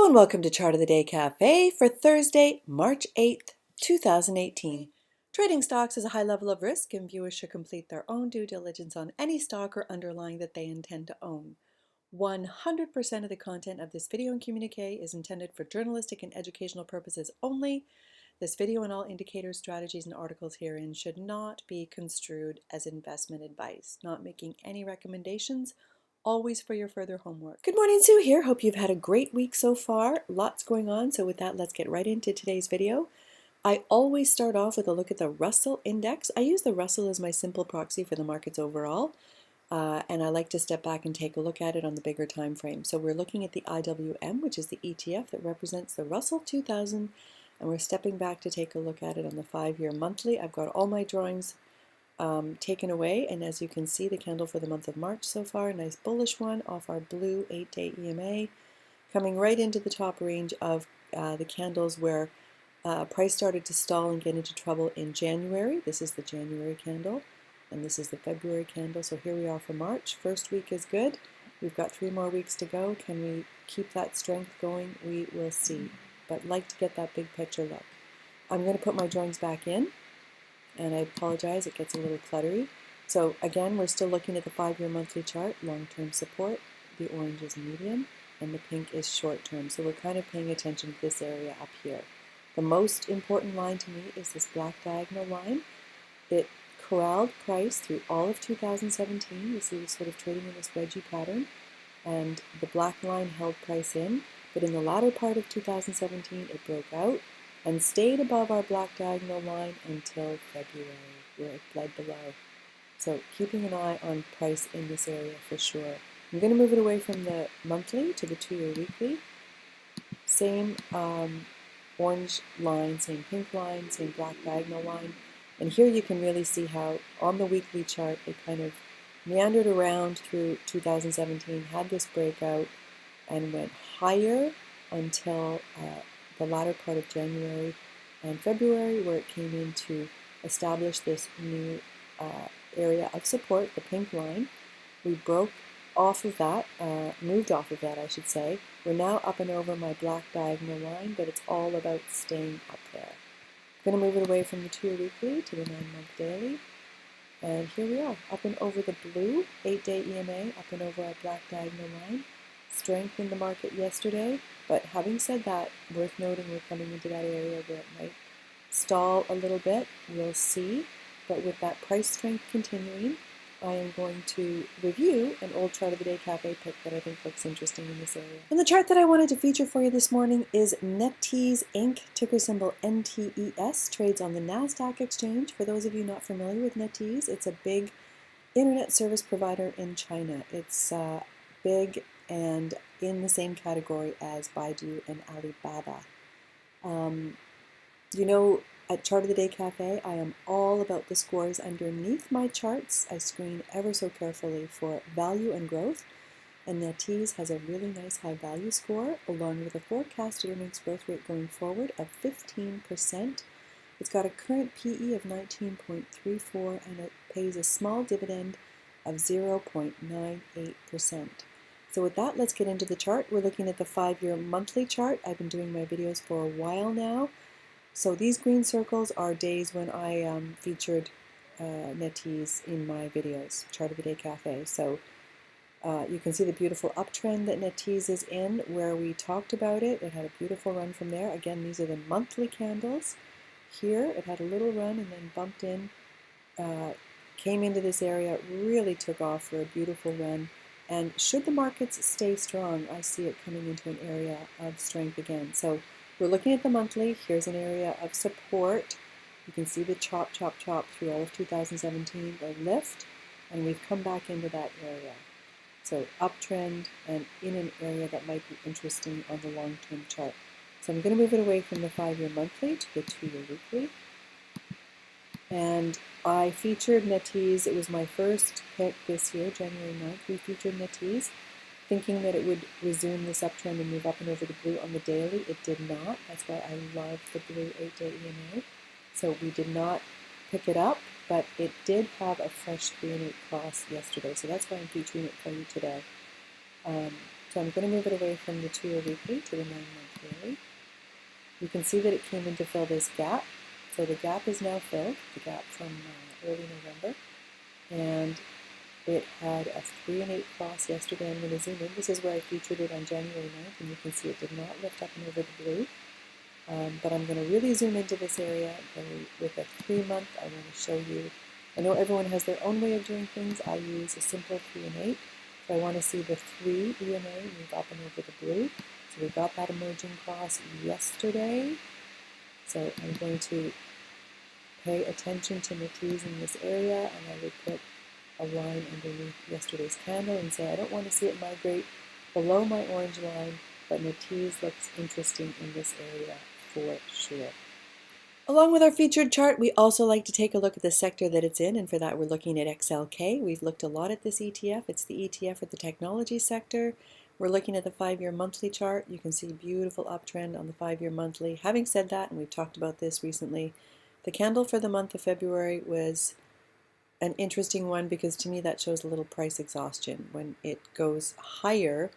and welcome to Chart of the Day Cafe for Thursday, March 8th, 2018. Trading stocks is a high level of risk, and viewers should complete their own due diligence on any stock or underlying that they intend to own. 100% of the content of this video and communique is intended for journalistic and educational purposes only. This video and all indicators, strategies, and articles herein should not be construed as investment advice, not making any recommendations. Always for your further homework. Good morning, Sue here. Hope you've had a great week so far. Lots going on, so with that, let's get right into today's video. I always start off with a look at the Russell Index. I use the Russell as my simple proxy for the markets overall, and I like to step back and take a look at it on the bigger time frame. So we're looking at the IWM, which is the ETF that represents the Russell 2000, and we're stepping back to take a look at it on the 5-year monthly. I've got all my drawings taken away, and as you can see, the candle for the month of March so far, a nice bullish one off our blue 8-day EMA, coming right into the top range of the candles where price started to stall and get into trouble in January. This is the January candle, and this is the February candle. So here we are for March. First week is good. We've got 3 more weeks to go. Can we keep that strength going? We will see, but like to get that big picture look. I'm going to put my drawings back in, and I apologize, it gets a little cluttery. So again, we're still looking at the 5-year monthly chart, long-term support. The orange is medium, and the pink is short-term. So we're kind of paying attention to this area up here. The most important line to me is this black diagonal line. It corralled price through all of 2017. You see, we're sort of trading in this wedgie pattern, and the black line held price in. But in the latter part of 2017, it broke out and stayed above our black diagonal line until February, where it bled below. So keeping an eye on price in this area for sure. I'm going to move it away from the monthly to the 2-year weekly. Same orange line, same pink line, same black diagonal line. And here you can really see how on the weekly chart it kind of meandered around through 2017, had this breakout, and went higher until the latter part of January and February, where it came in to establish this new area of support, the pink line. We broke off of that, moved off of that, I should say. We're now up and over my black diagonal line, but it's all about staying up there. I'm going to move it away from the 2-year weekly to the 9-month daily. And here we are, up and over the blue 8-day EMA, up and over our black diagonal line. Strength in the market yesterday, but having said that, worth noting we're coming into that area where it might stall a little bit. We'll see, but with that price strength continuing, I am going to review an old Chart of the Day Cafe pick that I think looks interesting in this area. And the chart that I wanted to feature for you this morning is Netease Inc., ticker symbol NTES, trades on the NASDAQ exchange. For those of you not familiar with Netease, it's a big internet service provider in China. It's big and in the same category as Baidu and Alibaba. You know, at Chart of the Day Cafe, I am all about the scores underneath my charts. I screen ever so carefully for value and growth, and Netease has a really nice high value score, along with a forecasted earnings growth rate going forward of 15%. It's got a current PE of 19.34, and it pays a small dividend of 0.98%. So with that, let's get into the chart. We're looking at the 5-year monthly chart. I've been doing my videos for a while now. So these green circles are days when I featured Netease in my videos, Chart of the Day Cafe. So you can see the beautiful uptrend that Netease is in, where we talked about it. It had a beautiful run from there. Again, these are the monthly candles. Here, it had a little run and then bumped in, came into this area, really took off for a beautiful run. And should the markets stay strong, I see it coming into an area of strength again. So we're looking at the monthly. Here's an area of support. You can see the chop, chop, chop through all of 2017, the lift, and we've come back into that area. So uptrend and in an area that might be interesting on the long-term chart. So I'm going to move it away from the 5-year monthly to the 2-year weekly. And I featured Netease. It was my first pick this year, January 9th. We featured Netease, thinking that it would resume this uptrend and move up and over the blue on the daily. It did not. That's why I love the blue 8-day EMA. So we did not pick it up, but it did have a fresh 3 and 8 cross yesterday. So that's why I'm featuring it for you today. So I'm going to move it away from the 2-year weekly to the 9-month daily. You can see that it came in to fill this gap. So the gap is now filled, the gap from early November. And it had a 3 and 8 cross yesterday. I'm going to zoom in. This is where I featured it on January 9th, and you can see it did not lift up and over the blue. But I'm going to really zoom into this area with a 3-month. I want to show you. I know everyone has their own way of doing things. I use a simple 3 and 8. So I want to see the 3 EMA move up and over the blue. So we got that emerging cross yesterday. So I'm going to pay attention to Netease in this area, and I would put a line underneath yesterday's candle and say I don't want to see it migrate below my orange line, but Netease looks interesting in this area for sure. Along with our featured chart, we also like to take a look at the sector that it's in, and for that we're looking at XLK. We've looked a lot at this ETF. It's the ETF for the technology sector. We're looking at the 5-year monthly chart. You can see beautiful uptrend on the 5-year monthly. Having said that, and we've talked about this recently, the candle for the month of February was an interesting one because to me that shows a little price exhaustion when it goes higher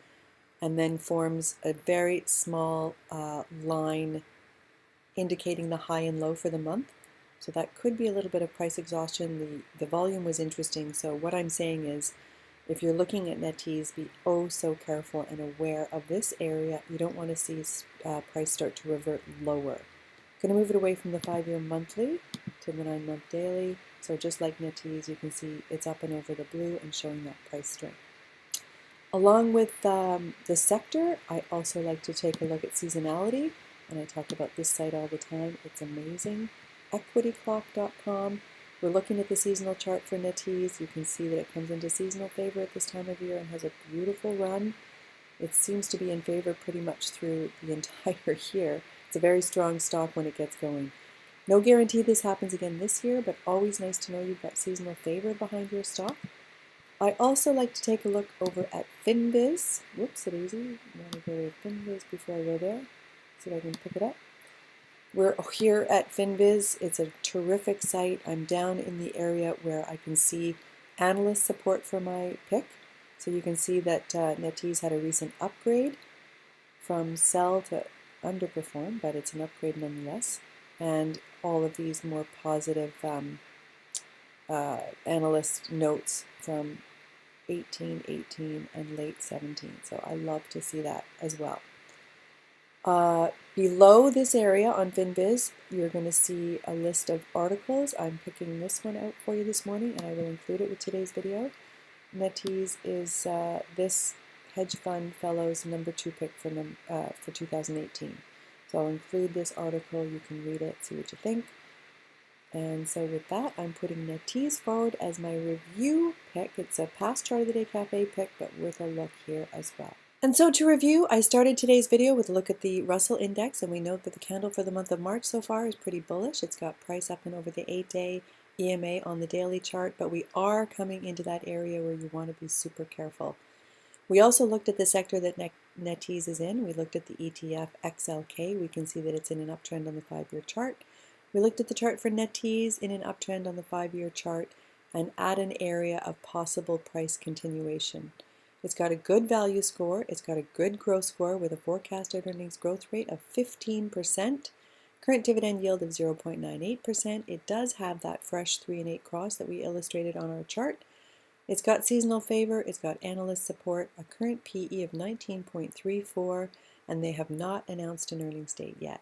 and then forms a very small line indicating the high and low for the month. So that could be a little bit of price exhaustion. The volume was interesting. So what I'm saying is if you're looking at Netease, be oh so careful and aware of this area. You don't want to see price start to revert lower. Going to move it away from the 5-year monthly to the 9-month daily. So just like Netease, you can see it's up and over the blue and showing that price strength. Along with the sector, I also like to take a look at seasonality, and I talk about this site all the time. It's amazing. EquityClock.com. We're looking at the seasonal chart for Netease. You can see that it comes into seasonal favor at this time of year and has a beautiful run. It seems to be in favor pretty much through the entire year. It's a very strong stock when it gets going. No guarantee this happens again this year, but always nice to know you've got seasonal favor behind your stock. I also like to take a look over at FinViz. Whoops, it easy. I want to go to FinViz before I go there. See if I can pick it up. We're here at FinViz. It's a terrific site. I'm down in the area where I can see analyst support for my pick. So you can see that Netease had a recent upgrade from sell to underperform, but it's an upgrade nonetheless. And all of these more positive analyst notes from 18, 18, and late 17. So I love to see that as well. Below this area on FinViz, you're going to see a list of articles. I'm picking this one out for you this morning, and I will include it with today's video. Netease is this hedge fund fellow's #2 pick for 2018. So I'll include this article. You can read it, see what you think. And so with that, I'm putting Netease forward as my review pick. It's a past chart of the day Café pick, but with a look here as well. And so to review, I started today's video with a look at the Russell Index, and we note that the candle for the month of March so far is pretty bullish. It's got price up and over the 8-day EMA on the daily chart, but we are coming into that area where you want to be super careful. We also looked at the sector that Netease is in. We looked at the ETF XLK. We can see that it's in an uptrend on the 5-year chart. We looked at the chart for Netease in an uptrend on the 5-year chart and at an area of possible price continuation. It's got a good value score. It's got a good growth score with a forecasted earnings growth rate of 15%. Current dividend yield of 0.98%. It does have that fresh 3 and 8 cross that we illustrated on our chart. It's got seasonal favor. It's got analyst support, a current PE of 19.34, and they have not announced an earnings date yet.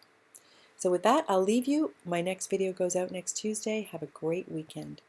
So with that, I'll leave you. My next video goes out next Tuesday. Have a great weekend.